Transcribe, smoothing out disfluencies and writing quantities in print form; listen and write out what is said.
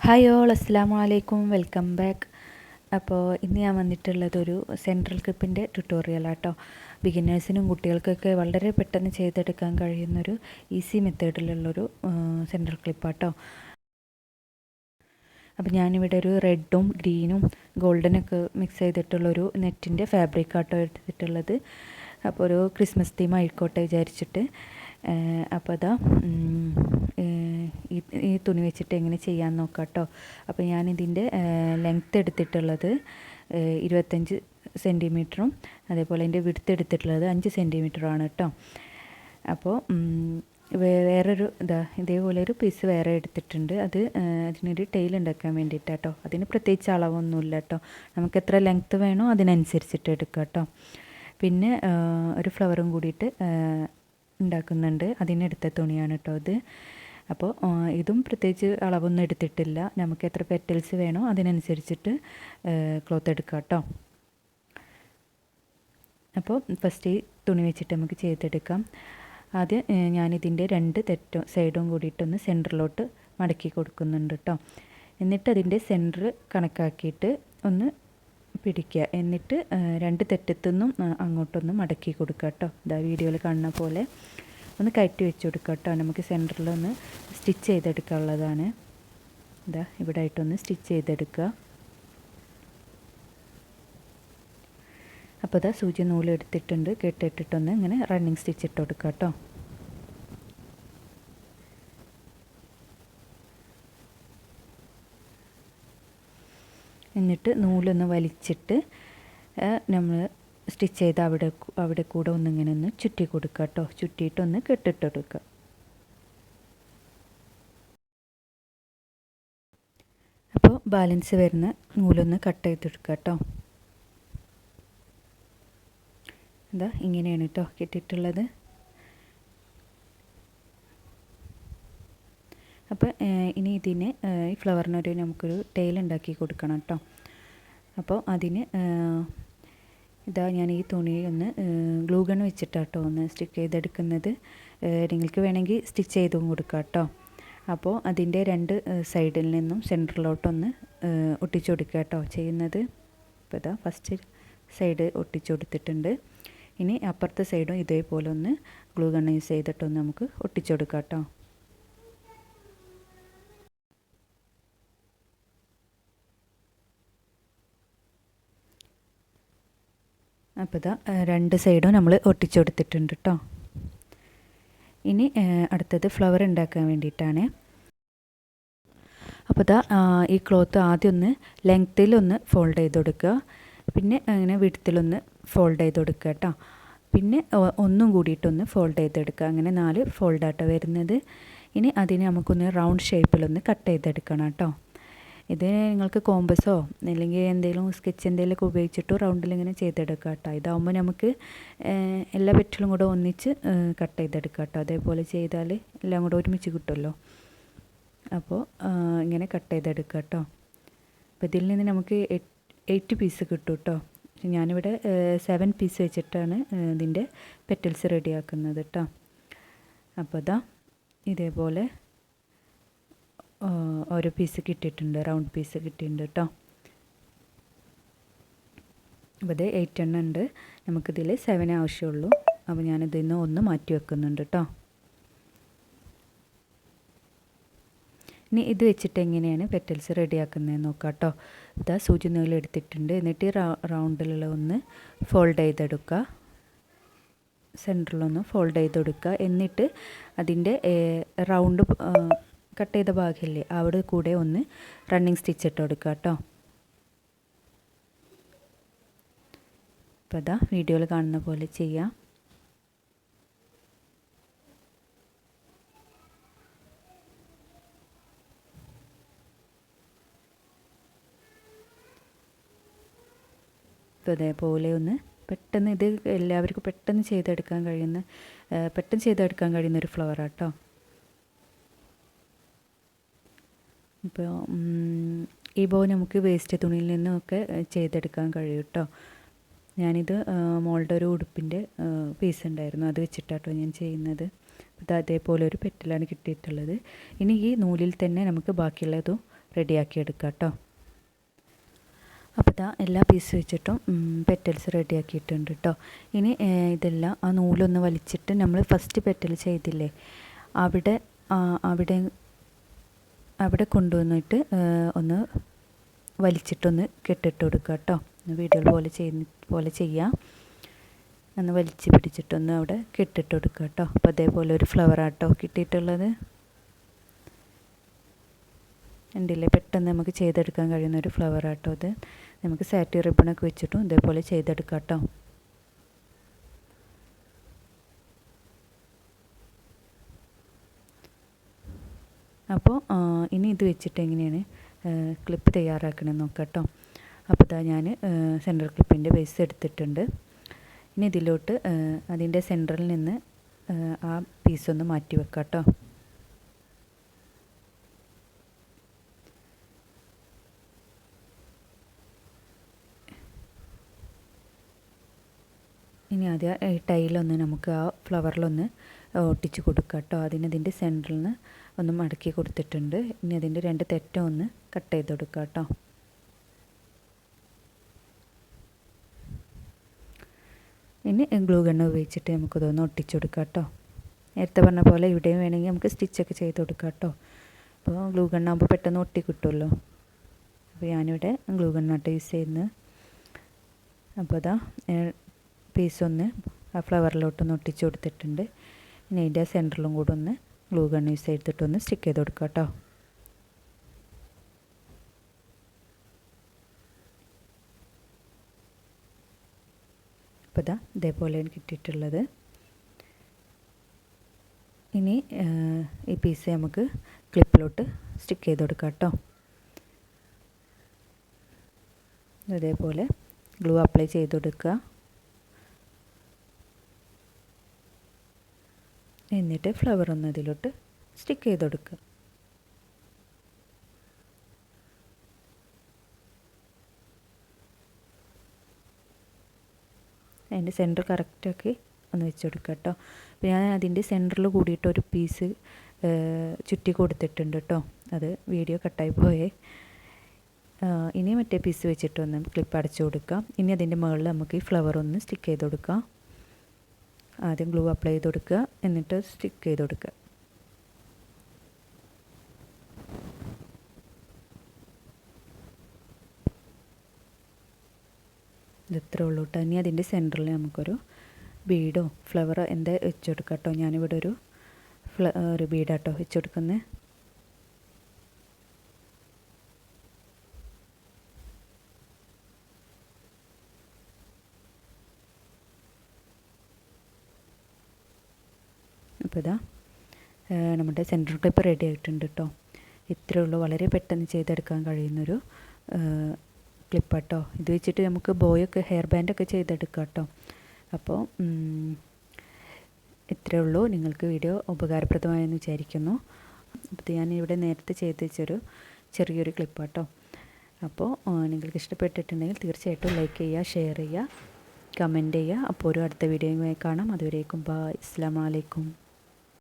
Hi all, അസ്സലാമു അലൈക്കും, welcome back. അപ്പോൾ ഇന്ന് ഞാൻ വന്നിട്ടുള്ളതൊരു സെൻട്രൽ ക്ലിപ്പിൻ്റെ ട്യൂട്ടോറിയലാട്ടോ. ബിഗിനേഴ്സിനും കുട്ടികൾക്കൊക്കെ വളരെ പെട്ടെന്ന് ചെയ്തെടുക്കാൻ കഴിയുന്നൊരു ഈസി മെത്തേഡിലുള്ളൊരു സെൻട്രൽ ക്ലിപ്പാട്ടോ. അപ്പോൾ ഞാനിവിടെ ഒരു റെഡും ഗ്രീനും ഗോൾഡനൊക്കെ മിക്സ് ചെയ്തിട്ടുള്ളൊരു നെറ്റിൻ്റെ ഫാബ്രിക്കാട്ടോ എടുത്തിട്ടുള്ളത്. അപ്പോൾ ഒരു ക്രിസ്മസ് തീം ആയിക്കോട്ടെ വിചാരിച്ചിട്ട്. അപ്പോൾ അതാ ഈ തുണി വെച്ചിട്ട് എങ്ങനെ ചെയ്യാൻ നോക്കാം കേട്ടോ. അപ്പോൾ ഞാനിതിൻ്റെ ലെങ്ത്ത് എടുത്തിട്ടുള്ളത് 25 സെൻറ്റിമീറ്ററും അതേപോലെ എൻ്റെ വിഡ്ത്ത് എടുത്തിട്ടുള്ളത് 5 സെൻറ്റിമീറ്ററുമാണ് കേട്ടോ. അപ്പോൾ വേറൊരു ഇതേപോലെ ഒരു പീസ് വേറെ എടുത്തിട്ടുണ്ട്. അതിനൊരു ടെയിൽ ഉണ്ടാക്കാൻ വേണ്ടിയിട്ടാട്ടോ. അതിന് പ്രത്യേകിച്ച് അളവൊന്നുമില്ല കേട്ടോ. നമുക്ക് എത്ര ലെങ്ത്ത് വേണോ അതിനനുസരിച്ചിട്ട് എടുക്കാം കേട്ടോ. പിന്നെ ഒരു ഫ്ലവറും കൂടിയിട്ട് ഉണ്ടാക്കുന്നുണ്ട്. അതിനെടുത്ത തുണിയാണ് കേട്ടോ ഇത്. അപ്പോൾ ഇതും പ്രത്യേകിച്ച് അളവൊന്നും എടുത്തിട്ടില്ല. നമുക്ക് എത്ര പെറ്റൽസ് വേണോ അതിനനുസരിച്ചിട്ട് ക്ലോത്ത് എടുക്കാം കേട്ടോ. അപ്പോൾ ഫസ്റ്റ് ഈ തുണി വെച്ചിട്ട് നമുക്ക് ചെയ്തെടുക്കാം. ആദ്യം ഞാനിതിൻ്റെ 2 സൈഡും കൂടിയിട്ടൊന്ന് സെൻറ്ററിലോട്ട് മടക്കി കൊടുക്കുന്നുണ്ട് കേട്ടോ. എന്നിട്ട് അതിൻ്റെ സെൻറ്റർ കണക്കാക്കിയിട്ട് ഒന്ന് പിടിക്കുക. എന്നിട്ട് 2 തെറ്റത്തുനിന്നും അങ്ങോട്ടൊന്ന് മടക്കി കൊടുക്കുക കേട്ടോ. ഇതാ വീഡിയോയിൽ കാണുന്ന പോലെ ഒന്ന് കയറ്റി വെച്ച് കൊടുക്കുക കേട്ടോ. നമുക്ക് സെൻറ്ററിലൊന്ന് സ്റ്റിച്ച് ചെയ്തെടുക്കാനുള്ളതാണ്. ഇതാ ഇവിടെ ആയിട്ടൊന്ന് സ്റ്റിച്ച് ചെയ്തെടുക്കുക. അപ്പോൾ ഇതാ സൂചി നൂല് എടുത്തിട്ടുണ്ട്. കെട്ടിട്ടിട്ടൊന്ന് ഇങ്ങനെ റണ്ണിങ് സ്റ്റിച്ച് ഇട്ട് കൊടുക്കുക കേട്ടോ. എന്നിട്ട് നൂലൊന്ന് വലിച്ചിട്ട് നമ്മൾ സ്റ്റിച്ച് ചെയ്ത് അവിടെ കൂടെ ഒന്നിങ്ങനെ ഒന്ന് ചുറ്റി കൊടുക്കുക കേട്ടോ. ചുറ്റിയിട്ടൊന്ന് കെട്ടിട്ട് കൊടുക്കുക. അപ്പോൾ ബാലൻസ് വരുന്ന നൂലൊന്ന് കട്ട് ചെയ്തെടുക്കുക കേട്ടോ. ഇതാ ഇങ്ങനെയാണ് കേട്ടോ കിട്ടിയിട്ടുള്ളത്. അപ്പോൾ ഇനി ഇതിന് ഈ ഫ്ലവറിനൊരു നമുക്കൊരു ടെയിൽ ഉണ്ടാക്കി കൊടുക്കണം കേട്ടോ. അപ്പോൾ അതിന് ഇതാ ഞാൻ ഈ തുണി ഒന്ന് ഗ്ലൂ ഗൺ വെച്ചിട്ടാട്ടോ ഒന്ന് സ്റ്റിക്ക് ചെയ്തെടുക്കുന്നത്. നിങ്ങൾക്ക് വേണമെങ്കിൽ സ്റ്റിച്ച് ചെയ്തും കൊടുക്കാം കേട്ടോ. അപ്പോൾ അതിൻ്റെ 2 സൈഡിൽ നിന്നും സെൻറ്ററിലോട്ടൊന്ന് ഒട്ടിച്ചു കൊടുക്കുക കേട്ടോ ചെയ്യുന്നത്. അപ്പോൾ ഇതാ ഫസ്റ്റ് സൈഡ് ഒട്ടിച്ചു കൊടുത്തിട്ടുണ്ട്. ഇനി അപ്പുറത്തെ സൈഡും ഇതേപോലെ ഒന്ന് ഗ്ലൂ ഗൺ യൂസ് ചെയ്തിട്ടൊന്ന് നമുക്ക് ഒട്ടിച്ചു കൊടുക്കാം കേട്ടോ. അപ്പോൾ ഇതാ 2 സൈഡും നമ്മൾ ഒട്ടിച്ചു കൊടുത്തിട്ടുണ്ട് കേട്ടോ. ഇനി അടുത്തത് ഫ്ലവർ ഉണ്ടാക്കാൻ വേണ്ടിയിട്ടാണ്. അപ്പോൾ ഇതാ ഈ ക്ലോത്ത് ആദ്യം ഒന്ന് ലെങ്ത്തിലൊന്ന് ഫോൾഡ് ചെയ്ത് കൊടുക്കുക. പിന്നെ അങ്ങനെ വിഡ്ത്തിലൊന്ന് ഫോൾഡ് ചെയ്ത് കൊടുക്കുക കേട്ടോ. പിന്നെ ഒന്നും കൂടിയിട്ടൊന്ന് ഫോൾഡ് ചെയ്തെടുക്കുക. അങ്ങനെ 4 ഫോൾഡാട്ടോ വരുന്നത്. ഇനി അതിനെ നമുക്കൊന്ന് റൗണ്ട് ഷേപ്പിലൊന്ന് കട്ട് ചെയ്തെടുക്കണം കേട്ടോ. ഇത് നിങ്ങൾക്ക് കോമ്പസോ അല്ലെങ്കിൽ എന്തെങ്കിലും സ്കെച്ച് എന്തെങ്കിലുമൊക്കെ ഉപയോഗിച്ചിട്ട് റൗണ്ടിൽ ഇങ്ങനെ ചെയ്തെടുക്കാം കേട്ടോ. ഇതാകുമ്പോൾ നമുക്ക് എല്ലാ പെറ്റലും കൂടെ ഒന്നിച്ച് കട്ട് ചെയ്തെടുക്കാം കേട്ടോ. അതേപോലെ ചെയ്താൽ എല്ലാം കൂടെ ഒരുമിച്ച് കിട്ടുമല്ലോ. അപ്പോൾ ഇങ്ങനെ കട്ട് ചെയ്തെടുക്കാം കേട്ടോ. അപ്പോൾ ഇതിൽ നിന്ന് നമുക്ക് 8 പീസ് കിട്ടും കേട്ടോ. ഞാനിവിടെ 7 പീസ് വെച്ചിട്ടാണ് ഇതിൻ്റെ പെറ്റൽസ് റെഡിയാക്കുന്നത് കേട്ടോ. അപ്പോൾ ഇതാ ഇതേപോലെ ഓരോ പീസ് കിട്ടിയിട്ടുണ്ട്, റൗണ്ട് പീസ് കിട്ടിയിട്ടുണ്ട് കേട്ടോ. അപ്പോൾ ഇത് 8 എണ്ണം ഉണ്ട്. നമുക്കിതിൽ 7 ആവശ്യമുള്ളൂ. അപ്പോൾ ഞാനിതിൽ നിന്ന് 1 മാറ്റി വെക്കുന്നുണ്ട് കേട്ടോ. ഇനി ഇത് വെച്ചിട്ട് എങ്ങനെയാണ് പെറ്റൽസ് റെഡിയാക്കുന്നതെന്ന് നോക്കാം കേട്ടോ. ഇതാ സൂചി നൂല് എടുത്തിട്ടുണ്ട്. എന്നിട്ട് റൗണ്ടിലുള്ള ഒന്ന് ഫോൾഡ് ചെയ്തെടുക്കുക. സെൻറ്ററിലൊന്ന് ഫോൾഡ് ചെയ്ത് കൊടുക്കുക. എന്നിട്ട് അതിൻ്റെ റൗണ്ട് കട്ട് ചെയ്ത ഭാഗമില്ലേ അവിടെ കൂടെ ഒന്ന് റണ്ണിങ് സ്റ്റിച്ച് ഇട്ട് കൊടുക്കുക കേട്ടോ. അപ്പോൾ അതാ വീഡിയോയിൽ കാണുന്ന പോലെ ചെയ്യാം. അപ്പോൾ അതേപോലെ ഒന്ന് പെട്ടെന്ന് ഇത് എല്ലാവർക്കും പെട്ടെന്ന് ചെയ്തെടുക്കാൻ കഴിയുന്ന ഒരു ഫ്ലവറാണ് കേട്ടോ. ഇപ്പോൾ ഈ ബോ നമുക്ക് വേസ്റ്റ് തുണിയിൽ നിന്നൊക്കെ ചെയ്തെടുക്കാൻ കഴിയും കേട്ടോ. ഞാനിത് മോളുടെ ഒരു ഉടുപ്പിൻ്റെ പീസ് ഉണ്ടായിരുന്നു, അത് വെച്ചിട്ടാട്ടോ ഞാൻ ചെയ്യുന്നത്. ഇത് അതേപോലെ ഒരു പെറ്റലാണ് കിട്ടിയിട്ടുള്ളത്. ഇനി ഈ നൂലിൽ തന്നെ നമുക്ക് ബാക്കിയുള്ളതും റെഡിയാക്കി എടുക്കാം കേട്ടോ. അപ്പോൾ ഇതാ എല്ലാ പീസ് വെച്ചിട്ടും പെറ്റൽസ് റെഡിയാക്കിയിട്ടുണ്ട് കേട്ടോ. ഇനി ഇതെല്ലാം ആ നൂലൊന്ന് വലിച്ചിട്ട് നമ്മൾ ഫസ്റ്റ് പെറ്റൽ ചെയ്തില്ലേ അവിടെ അവിടെ അവിടെ കൊണ്ടുവന്നിട്ട് ഒന്ന് വലിച്ചിട്ടൊന്ന് കെട്ടിട്ട് കൊടുക്കുക കേട്ടോ. വീഡിയോ പോലെ ചെയ്യാം. ഒന്ന് വലിച്ച് പിടിച്ചിട്ടൊന്ന് അവിടെ കെട്ടിട്ട് കൊടുക്കുക കേട്ടോ. അപ്പോൾ അതേപോലെ ഒരു ഫ്ലവർ ആട്ടോ കിട്ടിയിട്ടുള്ളത്. ഉണ്ടല്ലേ, പെട്ടെന്ന് നമുക്ക് ചെയ്തെടുക്കാൻ കഴിയുന്ന ഒരു ഫ്ലവർ ആട്ടോ ഇത്. നമുക്ക് സാറ്റി റിബണൊക്കെ വെച്ചിട്ടും ഇതേപോലെ ചെയ്തെടുക്കാം കേട്ടോ. അപ്പോൾ ഇനി ഇത് വെച്ചിട്ട് എങ്ങനെയാണ് ക്ലിപ്പ് തയ്യാറാക്കണമെന്ന് നോക്കാം കേട്ടോ. അപ്പോൾ ഇതാ ഞാൻ സെൻറ്റർ ക്ലിപ്പിൻ്റെ ബേസ് എടുത്തിട്ടുണ്ട്. ഇനി ഇതിലോട്ട് അതിൻ്റെ സെൻറ്ററിൽ നിന്ന് ആ പീസൊന്ന് മാറ്റി വെക്കാം കേട്ടോ. ഇനി ആദ്യം ഈ ടൈലൊന്ന് നമുക്ക് ആ ഫ്ലവറിലൊന്ന് ഒട്ടിച്ച് കൊടുക്കുക കേട്ടോ. അതിൻ്റെ സെൻറ്ററിൽ നിന്ന് ഒന്ന് മടക്കി കൊടുത്തിട്ടുണ്ട്. ഇനി അതിൻ്റെ 2 തെറ്റം ഒന്ന് കട്ട് ചെയ്ത് കൊടുക്കുക കേട്ടോ. ഇനി ഗ്ലൂ ഗണ്ണ് ഉപയോഗിച്ചിട്ട് നമുക്കിതൊന്ന് ഒട്ടിച്ച് കൊടുക്കാം കേട്ടോ. നേരത്തെ പറഞ്ഞ പോലെ ഇവിടെയും വേണമെങ്കിൽ നമുക്ക് സ്റ്റിച്ചൊക്കെ ചെയ്ത് കൊടുക്കാം കേട്ടോ. അപ്പോൾ ഗ്ലൂ ഗണ്ണാകുമ്പോൾ പെട്ടെന്ന് ഒട്ടി കിട്ടുമല്ലോ. അപ്പോൾ ഞാനിവിടെ ഗ്ലൂ ഗണ്ണായിട്ട് യൂസ് ചെയ്യുന്നത്. അപ്പോൾ അതാ പീസൊന്ന് ആ ഫ്ലവറിലോട്ടൊന്ന് ഒട്ടിച്ച് കൊടുത്തിട്ടുണ്ട്. ഇനി അതിൻ്റെ സെൻറ്ററിലും കൂടെ ഒന്ന് ഗ്ലൂ ഗണ്ണ് യൂസ് ചെയ്തിട്ടൊന്ന് സ്റ്റിക്ക് ചെയ്ത് കൊടുക്കുക കേട്ടോ. അപ്പോൾ ഇതാ ഇതേപോലെയാണ് കിട്ടിയിട്ടുള്ളത്. ഇനി ഈ പീസ് നമുക്ക് ക്ലിപ്പിലോട്ട് സ്റ്റിക്ക് ചെയ്ത് കൊടുക്കാം കേട്ടോ. ഇതേപോലെ ഗ്ലൂ അപ്ലൈ ചെയ്ത് കൊടുക്കുക. എന്നിട്ട് ഫ്ലവർ ഒന്ന് അതിലോട്ട് സ്റ്റിക്ക് ചെയ്ത് കൊടുക്കുക. അതിൻ്റെ സെൻറ്റർ കറക്റ്റാക്കി ഒന്ന് വെച്ച് കൊടുക്കുക കേട്ടോ. അപ്പോൾ ഞാൻ അതിൻ്റെ സെൻറ്ററിൽ കൂടിയിട്ടൊരു പീസ് ചുറ്റി കൊടുത്തിട്ടുണ്ട് കേട്ടോ. അത് വീഡിയോ കട്ടായി പോയേ. ഇനി മറ്റേ പീസ് വെച്ചിട്ടൊന്ന് ക്ലിപ്പ് അടച്ചു കൊടുക്കാം. ഇനി അതിൻ്റെ മുകളിൽ നമുക്ക് ഈ ഫ്ലവർ ഒന്ന് സ്റ്റിക്ക് ചെയ്ത് കൊടുക്കാം. ആദ്യം ഗ്ലൂ അപ്ലൈ ചെയ്ത് കൊടുക്കുക, എന്നിട്ട് സ്റ്റിക്ക് ചെയ്ത് കൊടുക്കുക. ഇത്രേ ഉള്ളൂ കേട്ടോ. ഇനി അതിൻ്റെ സെൻറ്ററിൽ നമുക്കൊരു ബീഡോ ഫ്ലവറോ എന്താ വെച്ച് കൊടുക്കാം കേട്ടോ. ഞാനിവിടെ ഒരു ബീഡാട്ടോ വെച്ച് കൊടുക്കുന്നത്. അപ്പോൾ ഇതാ നമ്മുടെ സെൻറ്റർ ക്ലിപ്പ് റെഡി ആയിട്ടുണ്ട് കേട്ടോ. ഇത്രയേ ഉള്ളൂ. വളരെ പെട്ടെന്ന് ചെയ്തെടുക്കാൻ കഴിയുന്നൊരു ക്ലിപ്പാട്ടോ. ഇത് വെച്ചിട്ട് നമുക്ക് ബോയൊക്കെ ഹെയർ ബാൻഡൊക്കെ ചെയ്തെടുക്കാം കേട്ടോ. അപ്പോൾ ഇത്രയേ ഉള്ളൂ. നിങ്ങൾക്ക് വീഡിയോ ഉപകാരപ്രദമായെന്ന് വിചാരിക്കുന്നു. അപ്പോൾ ഞാൻ ഇവിടെ നേരത്തെ ചെയ്ത് വെച്ചൊരു ചെറിയൊരു ക്ലിപ്പാട്ടോ. അപ്പോൾ നിങ്ങൾക്ക് ഇഷ്ടപ്പെട്ടിട്ടുണ്ടെങ്കിൽ തീർച്ചയായിട്ടും ലൈക്ക് ചെയ്യുക, ഷെയർ ചെയ്യുക, കമൻറ്റ് ചെയ്യുക. അപ്പോൾ ഒരു അടുത്ത വീഡിയോയുമായി കാണാം. അതുവരേക്കും ബൈ. അസ്സലാമു അലൈക്കും.